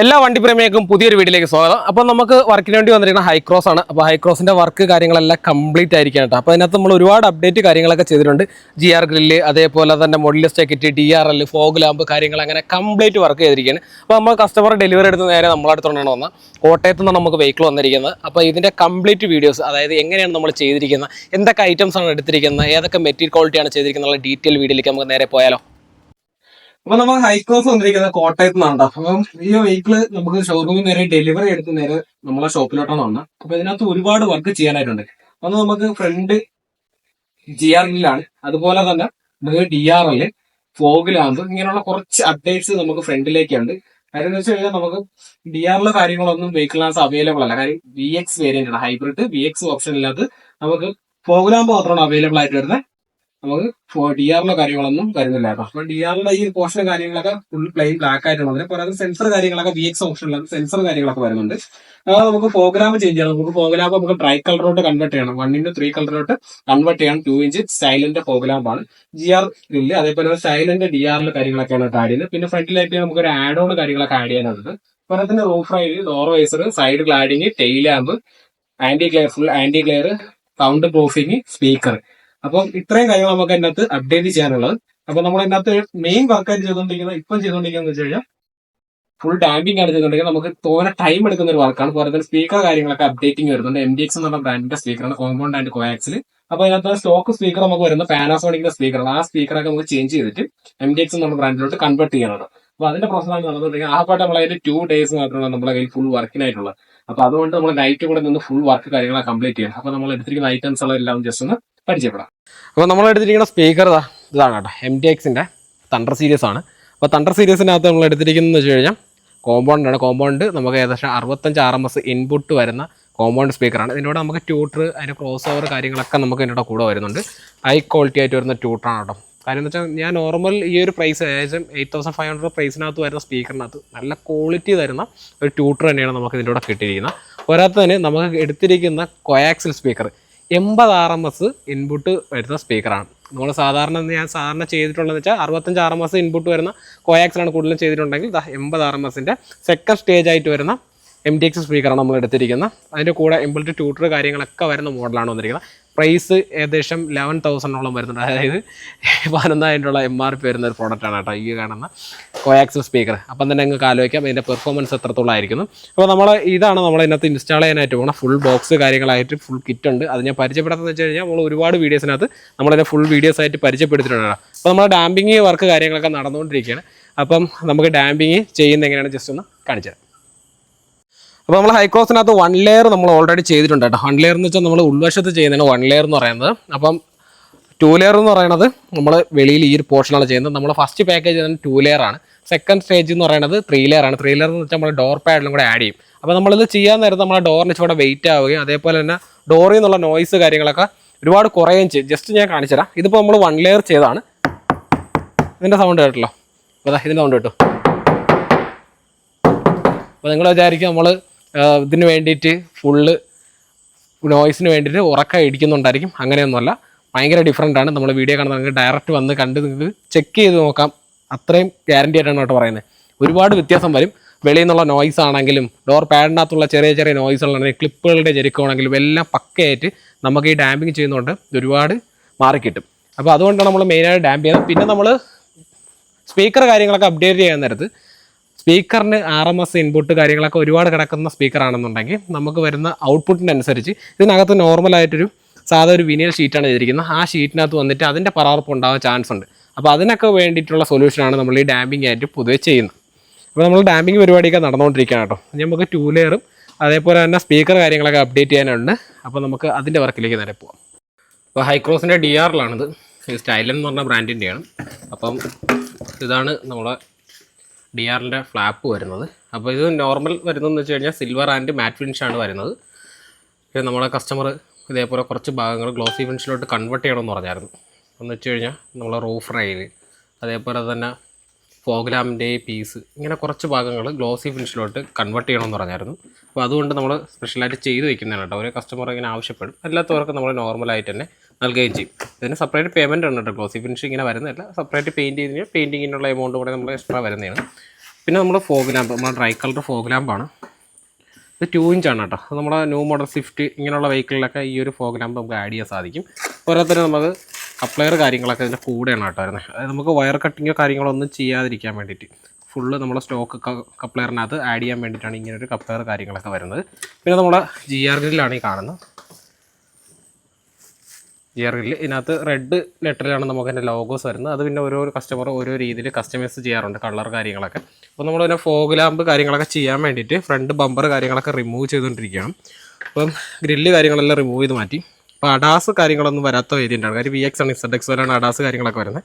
എല്ലാ വണ്ടി പ്രേമികൾക്കും പുതിയൊരു വീഡിയോയിലേക്ക് സ്വാഗതം. അപ്പോൾ നമുക്ക് വർക്കിന് വേണ്ടി വന്നിരിക്കുന്ന ഹൈക്രോസ് ആണ്. അപ്പോൾ ഹൈക്രോസിന്റെ വർക്ക് കാര്യങ്ങളെല്ലാം കംപ്ലീറ്റ് ആയിരിക്കും കേട്ടോ. അപ്പോൾ അതിനകത്ത് നമ്മൾ ഒരുപാട് അപ്ഡേറ്റ് കാര്യങ്ങളൊക്കെ ചെയ്തിട്ടുണ്ട്. GR ഗ്രില്ല്, അതേപോലെ തന്നെ മോഡലിസ്റ്റ് കിറ്റ്, DRL, ഫോഗ് ലാമ്പ് കാര്യങ്ങൾ അങ്ങനെ കംപ്ലീറ്റ് വർക്ക് ചെയ്തിരിക്കുകയാണ്. അപ്പോൾ നമ്മൾ കസ്റ്റമർ ഡെലിവറി എടുത്ത് നേരെ നമ്മളടുത്തോണ്ടാണ് വന്നത്. കോട്ടയത്ത് നിന്നാണ് നമുക്ക് വെഹിക്കിൾ വന്നിരിക്കുന്നത്. അപ്പോൾ ഇതിന്റെ കംപ്ലീറ്റ് വീഡിയോസ്, അതായത് എങ്ങനെയാണ് നമ്മൾ ചെയ്തിരിക്കുന്നത്, എന്തൊക്കെ ഐറ്റംസ് ആണ് എടുത്തിരിക്കുന്നത്, ഏതൊക്കെ മെറ്റീരിയൽ ക്വാളിറ്റിയാണ് ചെയ്തിരിക്കുന്നത്, ഡീറ്റെയിൽ വീഡിയോയിലേക്ക് നമുക്ക് നേരെ പോയാലോ. അപ്പൊ നമുക്ക് ഹൈക്രോസ് വന്നിരിക്കുന്നത് കോട്ടയത്ത് നിന്നാണ്. അപ്പം ഈ വെഹിക്കിള് നമുക്ക് ഷോറൂമിൽ നേരെ ഡെലിവറി എടുത്ത് നേരെ നമ്മളെ ഷോപ്പിലോട്ടാണ് വന്നത്. അപ്പൊ ഇതിനകത്ത് ഒരുപാട് വർക്ക് ചെയ്യാനായിട്ടുണ്ട്. അത് നമുക്ക് ഫ്രണ്ട് GR ഗ്രില്ലാണ്, അതുപോലെ തന്നെ നമുക്ക് DRL, ഫോഗ് ലാമ്പ്, ഇങ്ങനെയുള്ള കുറച്ച് അപ്ഡേറ്റ്സ് നമുക്ക് ഫ്രണ്ടിലേക്കുണ്ട്. കാര്യം എന്ന് വെച്ച് കഴിഞ്ഞാൽ നമുക്ക് DRL കാര്യങ്ങളൊന്നും വെഹിക്കിളിനകത്ത് അവൈലബിൾ അല്ല. കാര്യം VX വേരിയന്റ് ആണ്, ഹൈബ്രിഡ് VX ഓപ്ഷൻ ഇല്ലാത്ത നമുക്ക് ഫോഗ് ലാമ്പ് മാത്രമാണ് അവൈലബിൾ ആയിട്ട് വരുന്നത്. നമുക്ക് DRL കാര്യങ്ങളൊന്നും വരുന്നില്ല. അപ്പൊ DRL ഈ പോർഷൻ കാര്യങ്ങളൊക്കെ ഫുൾ പ്ലെയിൻ ബ്ലാക്ക് ആയിട്ടാണ്. അതിന് സെൻസർ കാര്യങ്ങളൊക്കെ VX ഓപ്ഷനിലാണ് സെൻസർ കാര്യങ്ങളൊക്കെ വരുന്നുണ്ട്. നമുക്ക് പ്രോഗ്രാം ചേഞ്ച് ചെയ്യണം. നമുക്ക് പ്രോഗ്രാം നമുക്ക് ട്രൈ കളറിലോട്ട് കൺവേർട്ട് ചെയ്യണം. 1:3 കളറിലോട്ട് കൺവേർട്ട് ചെയ്യണം. 2 ഇഞ്ച് സൈലന്റ് പ്രോഗ്രാമാണ്. GR ഗ്രില്ല്, അതേപോലെ സൈലന്റ് DRL കാര്യങ്ങളൊക്കെയാണ് ആഡ് ചെയ്യുന്നത്. പിന്നെ ഫ്രണ്ടിലായിട്ട് നമുക്ക് ഒരു ആഡ് ഓൺ കാര്യങ്ങളൊക്കെ ആഡ് ചെയ്യാനുണ്ട്. അതുപോലെ തന്നെ roof ride, door visor, side cladding, tail lamp, anti glare, full anti glare, sound proofing, speaker. അപ്പം ഇത്രയും കാര്യങ്ങൾ നമുക്ക് അതിനകത്ത് അപ്ഡേറ്റ് ചെയ്യാനുള്ളത്. അപ്പൊ നമ്മൾ അതിനകത്ത് മെയിൻ വർക്കായിട്ട് ചെയ്തുകൊണ്ടിരിക്കുന്നത് വെച്ച് കഴിഞ്ഞാൽ ഫുൾ ഡാമ്പിംഗ് ആണ് ചെയ്തുകൊണ്ടിരിക്കുന്നത്. നമുക്ക് തോന്നെ ടൈം എടുക്കുന്ന ഒരു വർക്കാണ്. പോലെ തന്നെ സ്പീക്കർ കാര്യങ്ങളൊക്കെ അപ്ഡേറ്റിംഗ് വരുന്നുണ്ട്. MDX എന്നുള്ള ബ്രാൻഡിന്റെ സ്പീക്കറാണ്, കോമ്പൗണ്ട് ആൻഡ് കോയാക്സിൽ. അപ്പൊ അതിനകത്ത് സ്റ്റോക്ക് സ്പീക്കർ നമുക്ക് വരുന്നത് പാനാസോണിക്കിന്റെ സ്പീക്കറാണ്. ആ സ്പീക്കറൊക്കെ നമുക്ക് ചേഞ്ച് ചെയ്തിട്ട് MDX എന്നുള്ള ബ്രാൻഡിലോട്ട് കൺവേർട്ട് ചെയ്യാനാണ്. അപ്പൊ അതിന്റെ പ്രോസസ്സാണ് നടന്നുകൊണ്ടിരിക്കുന്നത്. ആ പാട്ട് നമ്മളതിന്റെ 2 days മാത്രമാണ് നമ്മളെ കയ്യിൽ ഫുൾ വർക്കിനായിട്ടുള്ളത്. അപ്പൊ അതുകൊണ്ട് നമ്മൾ നൈറ്റ് കൂടെ നിന്ന് ഫുൾ വർക്ക് കാര്യങ്ങളൊക്കെ കംപ്ലീറ്റ് ചെയ്യണം. അപ്പൊ നമ്മൾ എടുത്തിരിക്കുന്ന ഐറ്റംസ് എല്ലാം ജസ്റ്റ് ഒന്ന് പരിചയപ്പെടാം. അപ്പോൾ നമ്മൾ എടുത്തിരിക്കുന്ന സ്പീക്കർ ഇതാണ് കേട്ടോ, MDXന്റെ തണ്ടർ സീരീസ് ആണ്. അപ്പോൾ തണ്ടർ സീരീസിനകത്ത് നമ്മൾ എടുത്തിരിക്കുന്നത് വെച്ച് കഴിഞ്ഞാൽ കോമ്പൗണ്ടാണ്. കോമ്പൗണ്ട് നമുക്ക് ഏകദേശം 65 RMS ഇൻപുട്ട് വരുന്ന കോമ്പൗണ്ട് സ്പീക്കറാണ്. ഇതിനോട് നമുക്ക് ട്യൂട്ടർ, അതിൻ്റെ ക്രോസ് ഓവർ കാര്യങ്ങളൊക്കെ നമുക്ക് ഇതിൻ്റെ കൂടെ വരുന്നുണ്ട്. ഹൈ ക്വാളിറ്റി ആയിട്ട് വരുന്ന ട്യൂട്ടറാണ് കേട്ടോ. കാര്യം എന്ന് വെച്ചാൽ ഞാൻ നോർമൽ ഈ ഒരു പ്രൈസ് ഏകദേശം 8500 പ്രൈസിനകത്ത് വരുന്ന സ്പീക്കറിനകത്ത് നല്ല ക്വാളിറ്റി തരുന്ന ഒരു ട്യൂട്ടർ തന്നെയാണ് നമുക്ക് ഇതിൻ്റെ കൂടെ കിട്ടിയിരിക്കുന്നത്. പോരാത്ത തന്നെ നമുക്ക് എടുത്തിരിക്കുന്ന കോയാക്സിൽ സ്പീക്കർ 80 RMS ഇൻപുട്ട് വരുന്ന സ്പീക്കറാണ്. നമ്മൾ ഞാൻ സാധാരണ ചെയ്തിട്ടുള്ളതെന്ന് വെച്ചാൽ 65 RMS ഇൻപുട്ട് വരുന്ന കോയാക്സിലാണ് കൂടുതലും ചെയ്തിട്ടുണ്ടെങ്കിൽ 80 RMSന്റെ സെക്കൻഡ് സ്റ്റേജ് ആയിട്ട് വരുന്ന MDX സ്പീക്കറാണ് നമ്മൾ എടുത്തിരിക്കുന്നത്. അതിൻ്റെ കൂടെ ഇമ്പിൾട്ട് ട്യൂട്ടർ കാര്യങ്ങളൊക്കെ വരുന്ന മോഡലാണ് വന്നിരിക്കുന്നത്. പ്രൈസ് ഏകദേശം 11,000 വരുന്നുണ്ട്. അതായത് 11,000 MRP വരുന്ന ഒരു പ്രോഡക്റ്റാണ് കേട്ടോ ഈ കാണുന്ന കോയാക്സിൽ സ്പീക്കർ. അപ്പം തന്നെ നിങ്ങൾക്ക് ആലോചിക്കാം ഇതിൻ്റെ പെർഫോമൻസ് എത്രത്തോളം ആയിരിക്കുന്നു. അപ്പോൾ ഇതാണ് നമ്മൾ ഇതിനകത്ത് ഇൻസ്റ്റാൾ ചെയ്യാനായിട്ട് പോകുന്ന ഫുൾ ബോക്സ് കാര്യങ്ങളായിട്ട് ഫുൾ കിറ്റ് ഉണ്ട്. അത് ഞാൻ പരിചയപ്പെടുത്തുന്നത് വെച്ച് കഴിഞ്ഞാൽ നമ്മൾ ഒരുപാട് വീഡിയോസിനകത്ത് നമ്മളതിനെ ഫുൾ വീഡിയോസ് ആയിട്ട് പരിചയപ്പെടുത്തിയിട്ടുണ്ട്. അപ്പോൾ നമ്മൾ ഡാമ്പിങ് വർക്ക് കാര്യങ്ങളൊക്കെ നടന്നുകൊണ്ടിരിക്കുകയാണ്. അപ്പം നമുക്ക് ഡാമ്പിങ് ചെയ്യുന്ന എങ്ങനെയാണ് ജസ്റ്റ് ഒന്ന് കാണിച്ചു തരാം. അപ്പോൾ നമ്മൾ ഹൈക്രോസിനകത്ത് 1 ലെയർ നമ്മൾ ഓൾറെഡി ചെയ്തിട്ടുണ്ട് കേട്ടോ. 1 ലെയർ എന്ന് വെച്ചാൽ നമ്മൾ ഉൾവശത്ത് ചെയ്യുന്നതാണ് 1 ലെയർ എന്ന് പറയുന്നത്. അപ്പം 2 ലെയർ എന്ന് പറയുന്നത് നമ്മൾ വെളിയിൽ ഈ ഒരു പോർഷനാണ് ചെയ്യുന്നത്. നമ്മൾ ഫസ്റ്റ് പാക്കേജ് ചെയ്യുന്നത് 2 ലെയർ ആണ്. സെക്കൻഡ് സ്റ്റേജ് എന്ന് പറയുന്നത് 3 ലെയർ ആണ്. 3 ലെയർ എന്ന് വെച്ചാൽ നമ്മൾ ഡോർ പാഡിലും കൂടെ ആഡ് ചെയ്യും. അപ്പോൾ നമ്മളിത് ചെയ്യാൻ നേരത്ത് നമ്മളെ ഡോറിന് ഇവിടെ വെയിറ്റ് ആവുകയും അതേപോലെ തന്നെ ഡോറിൽ നിന്നുള്ള നോയ്സ് കാര്യങ്ങളൊക്കെ ഒരുപാട് കുറയുകയും ചെയ്യും. ജസ്റ്റ് ഞാൻ കാണിച്ചു തരാം. ഇതിപ്പോൾ നമ്മൾ 1 ലെയർ ചെയ്താണ്. ഇതിൻ്റെ സൗണ്ട് കേട്ടല്ലോ. അപ്പോൾ ഇതിൻ്റെ സൗണ്ട് കേട്ടോ. അപ്പോൾ നിങ്ങൾ വിചാരിക്കും നമ്മൾ ഇതിന് വേണ്ടിയിട്ട് ഫുള്ള് നോയ്സിന് വേണ്ടിയിട്ട് ഉറക്കം ഇടിക്കുന്നുണ്ടായിരിക്കും. അങ്ങനെയൊന്നുമല്ല, ഭയങ്കര ഡിഫറൻ്റ് ആണ്. നമ്മൾ വീഡിയോ കാണുന്നത് നിങ്ങൾക്ക് ഡയറക്റ്റ് വന്ന് കണ്ട് നിങ്ങൾക്ക് ചെക്ക് ചെയ്ത് നോക്കാം. അത്രയും ഗ്യാരണ്ടി ആയിട്ടാണ് കേട്ടോ പറയുന്നത്. ഒരുപാട് വ്യത്യാസം വരും. വെളിയിൽ നിന്നുള്ള നോയ്സ് ആണെങ്കിലും ഡോർ പാഡിനകത്തുള്ള ചെറിയ ചെറിയ നോയ്സുകളാണെങ്കിലും ക്ലിപ്പുകളുടെ ജെരുക്കമാണെങ്കിലും എല്ലാം പക്കയായിട്ട് നമുക്ക് ഈ ഡാമ്പിങ് ചെയ്യുന്നതുകൊണ്ട് ഒരുപാട് മാറിക്കിട്ടും. അപ്പോൾ അതുകൊണ്ടാണ് നമ്മൾ മെയിനായിട്ട് ഡാമ്പ് ചെയ്യുന്നത്. പിന്നെ നമ്മൾ സ്പീക്കർ കാര്യങ്ങളൊക്കെ അപ്ഡേറ്റ് ചെയ്യാൻ നേരത്ത് സ്പീക്കറിന് RMS ഇൻപുട്ട് കാര്യങ്ങളൊക്കെ ഒരുപാട് കിടക്കുന്ന സ്പീക്കറാണെന്നുണ്ടെങ്കിൽ നമുക്ക് വരുന്ന ഔട്ട്പുട്ടിനനുസരിച്ച് ഇതിനകത്ത് നോർമലായിട്ടൊരു സാധാ ഒരു വിനിയൽ ഷീറ്റാണ് ചെയ്തിരിക്കുന്നത്. ആ ഷീറ്റിനകത്ത് വന്നിട്ട് അതിൻ്റെ പറാർപ്പ് ഉണ്ടാകാൻ ചാൻസ് ഉണ്ട്. അപ്പോൾ അതിനൊക്കെ വേണ്ടിയിട്ടുള്ള സൊല്യൂഷനാണ് നമ്മൾ ഈ ഡാമ്പിങ് ആയിട്ട് പൊതുവെ ചെയ്യുന്നത്. അപ്പോൾ നമ്മൾ ഡാമ്പിങ് പരിപാടിയൊക്കെ നടന്നുകൊണ്ടിരിക്കുകയാണ് കേട്ടോ. നമുക്ക് 2 ലെയറും അതേപോലെ തന്നെ സ്പീക്കർ കാര്യങ്ങളൊക്കെ അപ്ഡേറ്റ് ചെയ്യാനുണ്ട്. അപ്പോൾ നമുക്ക് അതിൻ്റെ വർക്കിലേക്ക് നേരെ പോകാം. അപ്പോൾ ഹൈക്രോസിൻ്റെ DRLാണിത്. സ്റ്റൈലൻ എന്ന് പറഞ്ഞ ബ്രാൻഡിൻ്റെയാണ്. അപ്പം ഇതാണ് നമ്മളെ DRLൻ്റെ ഫ്ലാപ്പ് വരുന്നത്. അപ്പോൾ ഇത് നോർമൽ വരുന്നതെന്ന് വെച്ച് കഴിഞ്ഞാൽ സിൽവർ ആൻഡ് മാറ്റ് ഫിനിഷാണ് വരുന്നത്. പിന്നെ നമ്മളെ കസ്റ്റമർ ഇതേപോലെ കുറച്ച് ഭാഗങ്ങൾ ഗ്ലോസി ഫിനിഷിലോട്ട് കൺവേർട്ട് ചെയ്യണമെന്ന് പറഞ്ഞായിരുന്നു. എന്ന് വെച്ച് കഴിഞ്ഞാൽ നമ്മളെ റൂഫ് റൈൽ, അതേപോലെ തന്നെ ഫോഗ് ലാമ്പിൻ്റെ പീസ്, ഇങ്ങനെ കുറച്ച് ഭാഗങ്ങൾ ഗ്ലോസി ഫിനിഷിലോട്ട് കൺവേർട്ട് ചെയ്യണമെന്ന് പറഞ്ഞായിരുന്നു. അപ്പോൾ അതുകൊണ്ട് നമ്മൾ സ്പെഷ്യലായിട്ട് ചെയ്ത് വയ്ക്കുന്നതാണ് കേട്ടോ. ഒരു കസ്റ്റമർ ഇങ്ങനെ ആവശ്യപ്പെടും. അല്ലാത്തവർക്ക് നമ്മൾ നോർമലായിട്ട് തന്നെ നൽകുകയും ചെയ്യും. ഇതിന് സെപ്പറേറ്റ് പേയ്മെൻറ്റ് ഉണ്ട് കേട്ടോ. ഗ്ലോസി ഫിനിഷ് ഇങ്ങനെ വരുന്നില്ല. സെപ്പറേറ്റ് പെയിൻറ്റ് ചെയ്തിന് പെയിൻറ്റിങ്ങിനുള്ള എമൗണ്ട് കൂടെ നമ്മൾ എക്സ്ട്രാ വരുന്നതാണ്. പിന്നെ നമ്മൾ ഫോഗ് ലാമ്പ്, നമ്മുടെ ഡ്രൈ കളർ ഫോഗ് ലാമ്പാണ്. ഇത് 2 ഇഞ്ചാണ് കേട്ടോ. അത് നമ്മുടെ ന്യൂ മോഡൽ സ്വിഫ്റ്റ് ഇങ്ങനെയുള്ള വെഹിക്കിളിലൊക്കെ ഈ ഒരു ഫോഗ് ലാമ്പ് നമുക്ക് ആഡ് ചെയ്യാൻ സാധിക്കും. ഓരോരുത്തരും നമുക്ക് കപ്ലെയർ കാര്യങ്ങളൊക്കെ ഇതിൻ്റെ കൂടെയാണ് കേട്ടോ വരുന്നത്. അത് നമുക്ക് വയർ കട്ടിങ്ങോ കാര്യങ്ങളോ ഒന്നും ചെയ്യാതിരിക്കാൻ വേണ്ടിയിട്ട് ഫുള്ള് നമ്മുടെ സ്റ്റോക്ക് കപ്ലെയറിനകത്ത് ആഡ് ചെയ്യാൻ വേണ്ടിയിട്ടാണ് ഇങ്ങനെ ഒരു കപ്ലെയർ കാര്യങ്ങളൊക്കെ വരുന്നത്. പിന്നെ നമ്മുടെ GR ഗ്രില്ലാണ് ഈ കാണുന്നത്. GR ഗ്രില്ല് ഇതിനകത്ത് റെഡ് ലെറ്ററിലാണ് നമുക്ക് അതിൻ്റെ ലോഗോസ് വരുന്നത്. അത് പിന്നെ ഓരോ കസ്റ്റമർ ഓരോ രീതിയിൽ കസ്റ്റമൈസ് ചെയ്യാറുണ്ട് കളർ കാര്യങ്ങളൊക്കെ. അപ്പോൾ നമ്മൾ പിന്നെ ഫോഗ് ലാമ്പ് കാര്യങ്ങളൊക്കെ ചെയ്യാൻ വേണ്ടിയിട്ട് ഫ്രണ്ട് ബമ്പർ കാര്യങ്ങളൊക്കെ റിമൂവ് ചെയ്തുകൊണ്ടിരിക്കുകയാണ്. അപ്പം ഗ്രില്ല് കാര്യങ്ങളെല്ലാം റിമൂവ് ചെയ്ത് മാറ്റി. അപ്പോൾ അഡാസ് കാര്യങ്ങളൊന്നും വരാത്ത വേരിയൻ്റാണ്. കാര്യം VX ആണ്, ZX വരെയാണ് അഡാസ് കാര്യങ്ങളൊക്കെ വരുന്നത്.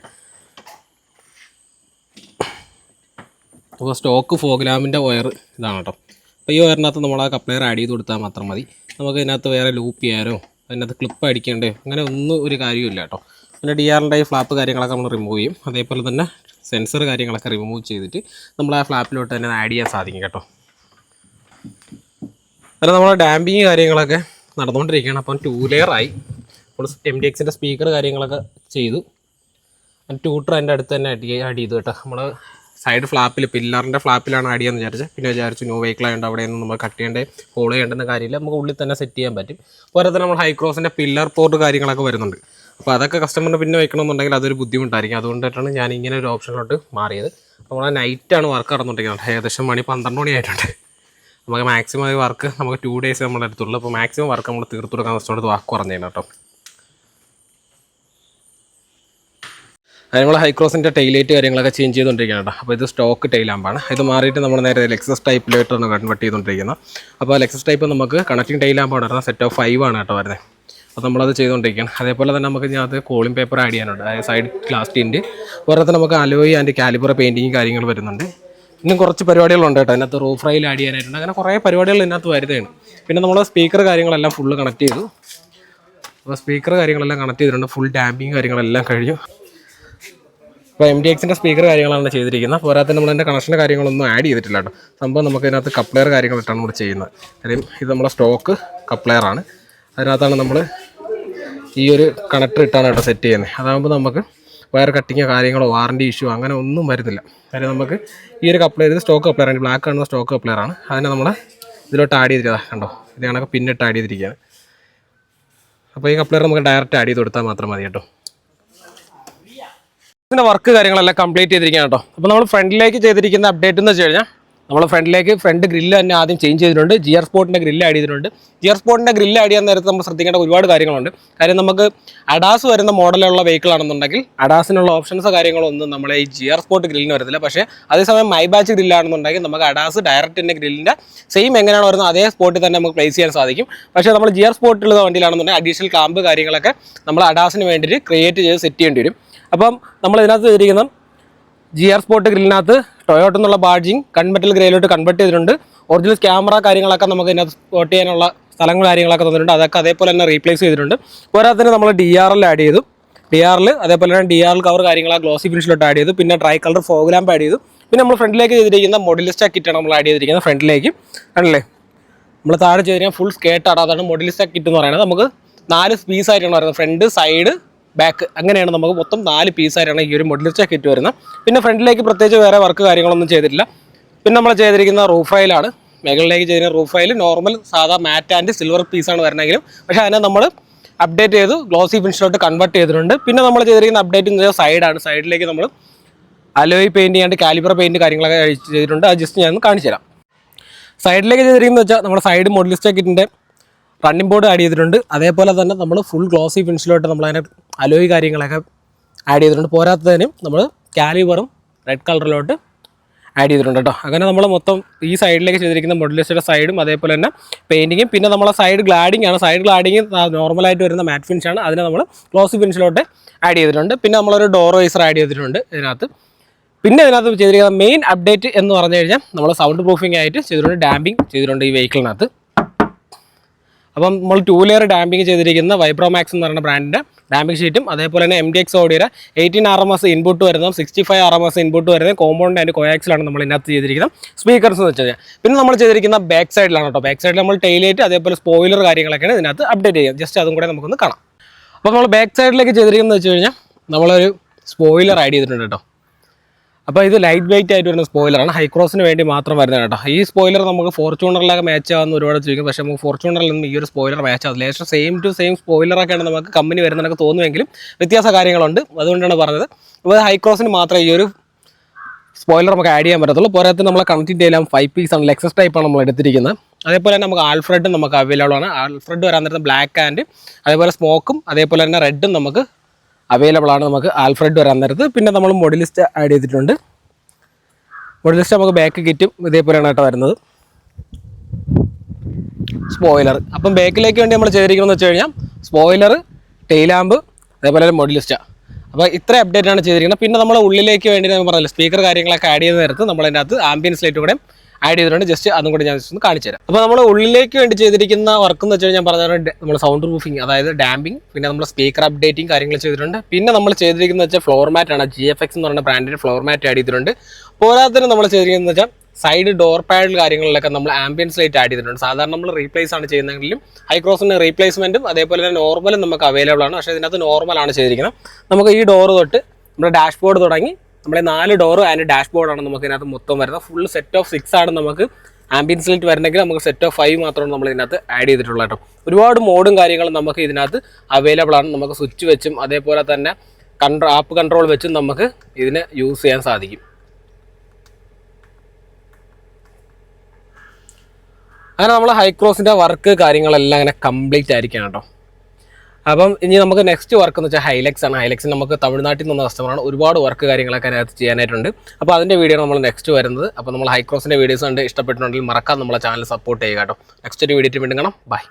അപ്പോൾ സ്റ്റോക്ക് ഫോഗ് ലാമ്പിൻ്റെ വയർ ഇതാണ് കേട്ടോ. അപ്പോൾ ഈ വയറിനകത്ത് നമ്മൾ ആ കപ്ലെയർ ആഡ് ചെയ്ത് കൊടുത്താൽ മാത്രം മതി. നമുക്ക് ഇതിനകത്ത് വേറെ ലൂപ്പ് ചെയ്യാനോ അതിനകത്ത് ക്ലിപ്പ് അടിക്കേണ്ടേ അങ്ങനെ ഒന്നും ഒരു കാര്യമില്ല കേട്ടോ. പിന്നെ DRൻ്റെ ഈ ഫ്ലാപ്പ് കാര്യങ്ങളൊക്കെ നമ്മൾ റിമൂവ് ചെയ്യും. അതേപോലെ തന്നെ സെൻസർ കാര്യങ്ങളൊക്കെ റിമൂവ് ചെയ്തിട്ട് നമ്മൾ ആ ഫ്ലാപ്പിലോട്ട് തന്നെ ആഡ് ചെയ്യാൻ സാധിക്കും കേട്ടോ. അല്ല നമ്മൾ ഡാമ്പിങ് കാര്യങ്ങളൊക്കെ നടന്നുകൊണ്ടിരിക്കുകയാണ്. അപ്പം 2 ലെയറായി. നമ്മൾ MDXൻ്റെ സ്പീക്കർ കാര്യങ്ങളൊക്കെ ചെയ്തു. ട്യൂട്ടർ അതിൻ്റെ അടുത്ത് തന്നെ ആഡ് ചെയ്തു കേട്ടോ. നമ്മൾ സൈഡ് ഫ്ലാപ്പിൽ പില്ലറിൻ്റെ ഫ്ലാപ്പിലാണ് ആഡ് ചെയ്യാമെന്ന് വിചാരിച്ചത്. പിന്നെ വിചാരിച്ചു ന്യൂ വെഹിക്കിളായതുകൊണ്ട് അവിടെയൊന്നും നമ്മൾ കട്ട് ചെയ്യേണ്ടേ ഹോൾ ചെയ്യേണ്ടെന്ന കാര്യമില്ല, നമുക്ക് ഉള്ളിൽ തന്നെ സെറ്റ് ചെയ്യാൻ പറ്റും. അതുപോലെ തന്നെ നമ്മൾ ഹൈക്രോസിൻ്റെ പില്ലർ പോർട്ട് കാര്യങ്ങളൊക്കെ വരുന്നുണ്ട്. അപ്പോൾ അതൊക്കെ കസ്റ്റമറിന് പിന്നെ വെക്കണമെന്നുണ്ടെങ്കിൽ അതൊരു ബുദ്ധിമുട്ടായിരിക്കും. അതുകൊണ്ടിട്ടാണ് ഞാൻ ഇങ്ങനെ ഒരു ഓപ്ഷനിലോട്ട് മാറിയത്. നമ്മൾ നൈറ്റാണ് വർക്ക് നടന്നുകൊണ്ടിരിക്കുന്നത്. ഏകദേശം മണി 12 മണിയായിട്ടുണ്ട്. നമുക്ക് മാക്സിമം ഈ വർക്ക് നമുക്ക് 2 ഡേയ്സ് നമ്മളെ അടുത്തുള്ളൂ. അപ്പോൾ മാക്സിമം വർക്ക് നമ്മൾ തീർത്തു കൊടുക്കാൻ കസ്റ്റമർ വാക്ക് പറഞ്ഞേനെ കേട്ടോ. അത് നമ്മൾ ഹൈക്രോസിൻ്റെ ടൈലൈറ്റ് കാര്യങ്ങളൊക്കെ ചേഞ്ച് ചെയ്തുകൊണ്ടിരിക്കുകയാണ് കേട്ടോ. അപ്പോൾ ഇത് സ്റ്റോക്ക് ടൈലാമ്പാണ്. ഇത് മാറിയിട്ട് നമ്മൾ നേരെ ലെക്സസ് ടൈപ്പിലോട്ടാണ് കൺവെർട്ട് ചെയ്തുകൊണ്ടിരിക്കുന്നത്. അപ്പോൾ ലെക്സസ് ടൈപ്പ് നമുക്ക് കണക്റ്റിംഗ് ടൈലാമ്പാണ് വരുന്നത്. സെറ്റ് ഓഫ് 5 ആണ് കേട്ടോ വരുന്നത്. അപ്പോൾ നമ്മളത് ചെയ്തുകൊണ്ടിരിക്കുകയാണ്. അതേപോലെ തന്നെ നമുക്ക് ഇതിനകത്ത് കോളിംഗ് പേപ്പർ ആഡ് ചെയ്യാനുണ്ട്. അതായത് സൈഡ് ഗ്ലാസ് ടിൻറ്റ്. അതുപോലെ തന്നെ നമുക്ക് അലോയ് ആൻഡ് കാലിബർ പെയിൻറ്റിങ് കാര്യങ്ങൾ വരുന്നുണ്ട്. ഇന്നും കുറച്ച് പരിപാടികളുണ്ട് കേട്ടോ. അതിനകത്ത് റൂഫ് റൈൽ ആഡ് ചെയ്യാനായിട്ടുണ്ട്. അങ്ങനെ കുറേ പരിപാടികൾ ഇതിനകത്ത് വരുന്നതാണ്. പിന്നെ നമ്മൾ സ്പീക്കർ കാര്യങ്ങളെല്ലാം ഫുള്ള് കണക്ട് ചെയ്തു. അപ്പോൾ സ്പീക്കർ കാര്യങ്ങളെല്ലാം കണക്ട് ചെയ്തിട്ടുണ്ട്. ഫുൾ ഡാമ്പിങ് കാര്യങ്ങളെല്ലാം കഴിഞ്ഞു. അപ്പോൾ MDXൻ്റെ സ്പീക്കർ കാര്യങ്ങളാണ് ചെയ്തിരിക്കുന്നത്. പോരാതെ നമ്മളതിൻ്റെ കണക്ഷൻ്റെ കാര്യങ്ങളൊന്നും ആഡ് ചെയ്തിട്ടില്ല കേട്ടോ. സംഭവം നമുക്ക് ഇതിനകത്ത് കപ്ലെയർ കാര്യങ്ങളിട്ടാണ് നമ്മൾ ചെയ്യുന്നത്. കാര്യം ഇത് നമ്മളെ സ്റ്റോക്ക് കപ്ലെയറാണ്. അതിനകത്താണ് നമ്മൾ ഈ ഒരു കണക്ടർ ഇട്ടാണ് കേട്ടോ സെറ്റ് ചെയ്യുന്നത്. അതാകുമ്പോൾ നമുക്ക് വയർ കട്ടിങ്ങോ കാര്യങ്ങളോ വാറണ്ടി ഇഷ്യൂ അങ്ങനെ ഒന്നും വരുന്നില്ല. കാര്യം നമുക്ക് ഈ ഒരു കപ്ലെയർ ഇത് സ്റ്റോക്ക് കപ്ലെയറാണ്. ബ്ലാക്ക് കാണുന്ന സ്റ്റോക്ക് കപ്ലെയറാണ്. അതിനെ നമ്മൾ ഇതിലോട്ട് ആഡ് ചെയ്തിരിക്കുക കണ്ടോ. ഇത് കണക്ക് പിന്നിട്ട് ആഡ് ചെയ്തിരിക്കുകയാണ്. അപ്പോൾ ഈ കപ്ലെയർ നമുക്ക് ഡയറക്റ്റ് ആഡ് ചെയ്ത് കൊടുത്താൽ മാത്രം മതി കേട്ടോ. ഇതിൻ്റെ വർക്ക് കാര്യങ്ങളെല്ലാം കംപ്ലീറ്റ് ചെയ്തിരിക്കുകയാണ് കേട്ടോ. അപ്പോൾ നമ്മൾ ഫ്രണ്ടിലേക്ക് ചെയ്തിരിക്കുന്ന അപ്ഡേറ്റ് എന്ന് വെച്ച് കഴിഞ്ഞാൽ നമ്മൾ ഫ്രണ്ട് ഗ്രില്ല് തന്നെ ആദ്യം ചേഞ്ച് ചെയ്തിട്ടുണ്ട്. GR സ്പോർട്ടിൻ്റെ ഗ്രില്ല് ആഡ് ചെയ്തിട്ടുണ്ട്. GR സ്പോർട്ടിൻ്റെ ഗ്രില്ല് ആഡ് ചെയ്യാൻ നേരത്ത് നമ്മൾ ശ്രദ്ധിക്കേണ്ട ഒരുപാട് കാര്യങ്ങളുണ്ട്. കാര്യം നമുക്ക് അഡാസ് വരുന്ന മോഡലുള്ള വെഹിക്കിൾ ആണെന്നുണ്ടെങ്കിൽ അഡാസിനുള്ള ഓപ്ഷൻസ് കാര്യങ്ങളൊന്നും നമ്മളെ ഈ GR സ്പോർട്ട് ഗ്രില്ലിന് വരുന്നില്ല. പക്ഷേ അതേസമയം മൈ ബാച്ച് ഗ്രില്ലാണെന്നുണ്ടെങ്കിൽ നമുക്ക് അഡാസ് ഡയറക്റ്റ് തന്നെ ഗ്രില്ലിൻ്റെ സെയിം എങ്ങനെയാണ് വരുന്നത് അതേ സ്പോട്ടിൽ തന്നെ നമുക്ക് പ്ലേസ് ചെയ്യാൻ സാധിക്കും. പക്ഷേ നമ്മൾ GR സ്പോർട്ടിലുള്ള വണ്ടിയിലാണെന്നുണ്ടെങ്കിൽ അഡീഷണൽ കാമ്പ് കാര്യങ്ങളൊക്കെ നമ്മൾ അഡാസിന് വേണ്ടിയിട്ട് ക്രിയേറ്റ് ചെയ്ത് സെറ്റ് ചെയ്യേണ്ടി വരും. അപ്പം നമ്മൾ ഇതിനകത്ത് ചെയ്തിരിക്കുന്ന GR സ്പോർട്ട് ഗ്രില്ലിനകത്ത് ടൊയോട്ട എന്നുള്ള ബാഡ്ജിങ് കൺമെറ്റൽ ഗ്രേയിലോട്ട് കൺവെർട്ട് ചെയ്തിട്ടുണ്ട്. ഒറിജിനൽ ക്യാമറ കാര്യങ്ങളൊക്കെ നമുക്ക് ഇതിനകത്ത് സ്പോട്ട് ചെയ്യാനുള്ള സ്ഥലങ്ങൾ കാര്യങ്ങളൊക്കെ തന്നിട്ടുണ്ട്. അതൊക്കെ അതേപോലെ തന്നെ റീപ്ലേസ് ചെയ്തിട്ടുണ്ട്. പോരാത്തതിന് നമ്മൾ DRL ആഡ് ചെയ്തു. DRL അതേപോലെ തന്നെ DRL കവർ കാര്യങ്ങൾ ഗ്ലോസി ഫിനിഷിലോട്ട് ആഡ് ചെയ്തു. പിന്നെ dry colour fog lamp add ചെയ്തു. പിന്നെ നമ്മൾ ഫ്രണ്ടിലേക്ക് ചെയ്തിരിക്കുന്ന മോഡലിസ്റ്റ കിറ്റാണ് നമ്മൾ ആഡ് ചെയ്തിരിക്കുന്നത് ഫ്രണ്ടിലേക്ക്. ആണല്ലേ നമ്മൾ താഴെ ചെയ്തിരിക്കുന്ന ഫുൾ സ്കേർട്ടാണ്. അതാണ് മോഡലിസ്റ്റ കിറ്റ് എന്ന് പറയുന്നത്. നമുക്ക് 4 പീസായിട്ടാണ് വരുന്നത്. ഫ്രണ്ട് സൈഡ് ബാക്ക് അങ്ങനെയാണ് നമുക്ക് മൊത്തം 4 പീസായിട്ടാണ് ഈ ഒരു മോഡലിസ്റ്റ കിറ്റ് വരുന്നത്. പിന്നെ ഫ്രണ്ടിലേക്ക് പ്രത്യേകിച്ച് വേറെ വർക്ക് കാര്യങ്ങളൊന്നും ചെയ്തിട്ടില്ല. പിന്നെ നമ്മൾ ചെയ്തിരിക്കുന്ന റൂഫ് റൈലാണ്. മേഖലയിലേക്ക് ചെയ്തിരിക്കുന്ന റൂഫ് റൈൽ നോർമൽ സാധാ മാറ്റ് ആൻഡ് സിൽവർ പീസാണ് വരുന്നതെങ്കിലും പക്ഷേ അതിനെ നമ്മൾ അപ്ഡേറ്റ് ചെയ്ത് ഗ്ലോസി ഫിനിഷിലോട്ട് കൺവെർട്ട് ചെയ്തിട്ടുണ്ട്. പിന്നെ നമ്മൾ ചെയ്തിരിക്കുന്ന അപ്ഡേറ്റ് എന്ന് വെച്ചാൽ സൈഡാണ്. സൈഡിലേക്ക് നമ്മൾ അലോയ് പെയിൻറ്റ് ചെയ്യാണ്ട് കാലിബർ പെയിൻറ്റ് കാര്യങ്ങളൊക്കെ ചെയ്തിട്ടുണ്ട്. അത് ജസ്റ്റ് ഞാൻ കാണിച്ചു തരാം. സൈഡിലേക്ക് ചെയ്തിരിക്കുന്നത് വെച്ചാൽ നമ്മുടെ സൈഡ് മോഡലിസ്റ്റ കിറ്റിൻ്റെ റണ്ണിംഗ് ബോർഡ് ആഡ് ചെയ്തിട്ടുണ്ട്. അതേപോലെ തന്നെ നമ്മൾ ഫുൾ ഗ്ലോസി ഫിനിഷിലോട്ട് നമ്മളതിനെ അലോയ് കാര്യങ്ങളൊക്കെ ആഡ് ചെയ്തിട്ടുണ്ട്. പോരാത്തതിനും നമ്മൾ കാലിബറും റെഡ് കളറിലോട്ട് ആഡ് ചെയ്തിട്ടുണ്ട് കേട്ടോ. അങ്ങനെ നമ്മൾ മൊത്തം ഈ സൈഡിലേക്ക് ചെയ്തിരിക്കുന്ന മോഡലിസ്റ്റയുടെ സൈഡും അതേപോലെ തന്നെ പെയിൻറ്റിങ്ങും പിന്നെ നമ്മളെ സൈഡ് ഗ്ലാഡിംഗ് ആണ്. സൈഡ് ഗ്ലാഡിങ് നോർമലായിട്ട് വരുന്ന മാറ്റ് ഫിനിഷാണ്. അതിനെ നമ്മൾ ഗ്ലോസി ഫിനിഷിലോട്ട് ആഡ് ചെയ്തിട്ടുണ്ട്. പിന്നെ നമ്മളൊരു ഡോർ വൈസർ ആഡ് ചെയ്തിട്ടുണ്ട് ഇതിനകത്ത്. പിന്നെ ഇതിനകത്ത് ചെയ്തിരിക്കുന്ന മെയിൻ അപ്ഡേറ്റ് എന്ന് പറഞ്ഞു കഴിഞ്ഞാൽ നമ്മൾ സൗണ്ട് പ്രൂഫിംഗ് ആയിട്ട് ചെയ്തിട്ടുണ്ട്. ഡാമ്പിങ് ചെയ്തിട്ടുണ്ട് ഈ വെഹിക്കിളിനകത്ത്. അപ്പം നമ്മൾ 2 ലെയർ ഡാമ്പിങ് ചെയ്തിരിക്കുന്ന വൈബ്രോമാക്സ് എന്ന് പറയുന്ന ബ്രാൻഡിൻ്റെ ഡാമ്പിങ് ഷീറ്റും അതേപോലെ തന്നെ MDX ഓഡിയുടെ 18 RMS ഇൻപുട്ട് വരുന്നതും 65 RMS ഇൻപുട്ട് വരുന്നതും കോമ്പൗണ്ട് ആൻഡ് കോയാക്സിലാണ് നമ്മൾ ഇതിനകത്ത് ചെയ്തിരിക്കുന്നത് സ്പീക്കേഴ്സ് എന്ന് വെച്ച് കഴിഞ്ഞാൽ. പിന്നെ നമ്മൾ ചെയ്തിരിക്കുന്ന ബാക്ക് സൈഡിലാണ് കേട്ടോ. ബാക്ക് സൈഡിൽ നമ്മൾ ടൈലൈറ്റ് അതേപോലെ സ്പോയിലർ കാര്യങ്ങളൊക്കെയാണ് ഇതിനകത്ത് അപ്ഡേറ്റ് ചെയ്യുക. ജസ്റ്റ് അതും കൂടെ നമുക്കൊന്ന് കാണാം. അപ്പോൾ നമ്മൾ ബാക്ക് സൈഡിലേക്ക് ചെയ്തിരിക്കുന്നത് വെച്ച് കഴിഞ്ഞാൽ നമ്മളൊരു സ്പോയിലർ ആഡ് ചെയ്തിട്ടുണ്ട് കേട്ടോ. അപ്പോൾ ഇത് ലൈറ്റ് വെയിറ്റ് ആയിട്ട് വരുന്ന സ്പോയിലറാണ്, ഹൈക്രോസിന് വേണ്ടി മാത്രം വരുന്നത് കേട്ടോ. ഈ സ്പോയിലർ നമുക്ക് ഫോർച്യൂണറിലൊക്കെ മാച്ച് ആവുന്ന ഒരുപാട് ചോദിക്കും, പക്ഷേ നമുക്ക് ഫോർച്യൂണറിൽ നിന്നും ഈ ഒരു സ്പോയിലർ മാച്ച് ആവില്ല. ഏകദേശം സെയിം ടു സെയിം സ്പോയിലറൊക്കെയാണ് നമുക്ക് കമ്പനി വരുന്നതൊക്കെ തോന്നുമെങ്കിലും വ്യത്യാസ കാര്യങ്ങളുണ്ട്, അതുകൊണ്ടാണ് പറഞ്ഞത്. അപ്പോൾ ഹൈക്രോസിന് മാത്രമേ ഈ ഒരു സ്പോയിലർ നമുക്ക് ആഡ് ചെയ്യാൻ പറ്റത്തുള്ളൂ. പോരാത്തിന് നമ്മളെ കണക്റ്റിംഗ് എല്ലാം 5 പീസ് ആണ്, ലെക്സസ് ടൈപ്പാണ് നമ്മൾ എടുത്തിരിക്കുന്നത്. അതേപോലെ തന്നെ നമുക്ക് ആൽഫ്രഡും നമുക്ക് അവൈലബിൾ ആണ്. ആൽഫ്രഡ് വരാൻ നേരത്തെ ബ്ലാക്ക് ആൻഡ് അതേപോലെ സ്മോക്കും അതേപോലെ തന്നെ റെഡും നമുക്ക് അവൈലബിൾ ആണ്. നമുക്ക് ആൽഫ്രഡ് വരാൻ നേരത്ത് പിന്നെ നമ്മൾ മോഡലിസ്റ്റ് ആഡ് ചെയ്തിട്ടുണ്ട്. മോഡലിസ്റ്റ് നമുക്ക് ബാക്ക് കിറ്റും ഇതേപോലെയാണ് കേട്ടോ വരുന്നത്. സ്പോയിലർ അപ്പം ബാക്കിലേക്ക് വേണ്ടി നമ്മൾ ചെയ്തിരിക്കുന്നതെന്ന് വെച്ച് കഴിഞ്ഞാൽ സ്പോയിലർ, ടെയിലാമ്പ് അതേപോലെ തന്നെ മോഡലിസ്റ്റ്. അപ്പോൾ ഇത്ര അപ്ഡേറ്റ് ആണ് ചെയ്തിരിക്കുന്നത്. പിന്നെ നമ്മൾ ഉള്ളിലേക്ക് വേണ്ടി ഞാൻ പറഞ്ഞില്ല, സ്പീക്കർ കാര്യങ്ങളൊക്കെ ആഡ് ചെയ്യുന്ന നേരത്ത് നമ്മൾ അതിൻ്റെ അകത്ത് ആംബിയൻസ് ലൈറ്റ് കൂടെ ആഡ് ചെയ്തിട്ടുണ്ട്. ജസ്റ്റ് അതും കൂടി ഞാൻ ജസ്റ്റ് ഒന്ന് കാണിച്ചു തരാം. അപ്പോൾ നമ്മൾ ഉള്ളിലേക്ക് വേണ്ടി ചെയ്തിരിക്കുന്ന വർക്ക് എന്ന് വെച്ച് കഴിഞ്ഞാൽ പറഞ്ഞാൽ നമ്മൾ സൗണ്ട് പ്രൂഫിങ്, അതായത് ഡാമ്പിങ്, പിന്നെ നമ്മൾ സ്പീക്കർ അപ്ഡേറ്റിംഗ് കാര്യങ്ങൾ ചെയ്തിട്ടുണ്ട്. പിന്നെ നമ്മൾ ചെയ്തിരിക്കുന്നത് വെച്ചാൽ ഫ്ലോർ മാറ്റ് ആണ്, GFX എന്ന് പറയുന്ന ബ്രാൻഡിൻ്റെ ഫ്ലോർ മാറ്റ് ആഡ് ചെയ്തിട്ടുണ്ട്. പോരാത്തതിന് നമ്മൾ ചെയ്തിരിക്കുന്നത് വെച്ചാൽ സൈഡ് ഡോർ പാഡിൽ കാര്യങ്ങളിലൊക്കെ നമ്മൾ ആംബിയൻസ് ലൈറ്റ് ആഡ് ചെയ്തിട്ടുണ്ട്. സാധാരണ നമ്മൾ റീപ്ലേസ് ആണ് ചെയ്യുന്നതെങ്കിലും ഹൈക്രോസിൻ്റെ റീപ്ലേസ്മെൻറ്റും അതേപോലെ തന്നെ നോർമലും നമുക്ക് അവൈലബിൾ ആണ്. പക്ഷേ ഇതിനകത്ത് നോർമലാണ് ചെയ്തിരിക്കുന്നത്. നമുക്ക് ഈ ഡോറ് തൊട്ട് നമ്മുടെ ഡാഷ്ബോർഡ് തുടങ്ങി നമ്മളെ 4 ഡോറ് ആൻഡ് ഡാഷ്ബോർഡാണ് നമുക്ക് ഇതിനകത്ത് മൊത്തം വരുന്നത്. ഫുൾ സെറ്റ് ഓഫ് 6 ആണ് നമുക്ക് ആംബിയൻസ് ലൈറ്റ് വരണമെങ്കിൽ നമുക്ക് സെറ്റ് ഓഫ് 5 മാത്രമാണ് നമ്മൾ ഇതിനകത്ത് ആഡ് ചെയ്തിട്ടുള്ളത് കേട്ടോ. ഒരുപാട് മോഡും കാര്യങ്ങളും നമുക്ക് ഇതിനകത്ത് അവൈലബിൾ ആണ്. നമുക്ക് സ്വിച്ച് വെച്ചും അതേപോലെ തന്നെ ആപ്പ് കൺട്രോൾ വെച്ചും നമുക്ക് ഇതിനെ യൂസ് ചെയ്യാൻ സാധിക്കും. അങ്ങനെ നമ്മൾ ഹൈക്രോസിൻ്റെ വർക്ക് കാര്യങ്ങളെല്ലാം അങ്ങനെ കംപ്ലീറ്റ് ആയിരിക്കണം കേട്ടോ. അപ്പം ഇനി നമുക്ക് നെക്സ്റ്റ് വർക്ക് എന്ന് വെച്ചാൽ ഹൈലക്സ് ആണ്. ഹൈലക്സിന് നമുക്ക് തമിഴ്നാട്ടിൽ നിന്നുള്ള കസ്റ്റമറാണ്, ഒരുപാട് വർക്ക് കാര്യങ്ങളൊക്കെ അതിനകത്ത് ചെയ്യാനായിട്ടുണ്ട്. അപ്പോൾ അതിൻ്റെ വീഡിയോ നമ്മൾ നെക്സ്റ്റ് വരുന്നത്. അപ്പോൾ നമ്മൾ ഹൈക്രോസിൻ്റെ വീഡിയോസ് കണ്ട് ഇഷ്ടപ്പെട്ടിട്ടുണ്ടെങ്കിൽ മറക്കാതെ നമ്മളെ ചാനൽ സപ്പോർട്ട് ചെയ്യുക കേട്ടോ. നെക്സ്റ്റ് ഒരു വീഡിയോ വീണ്ടും കാണാം. ബൈ.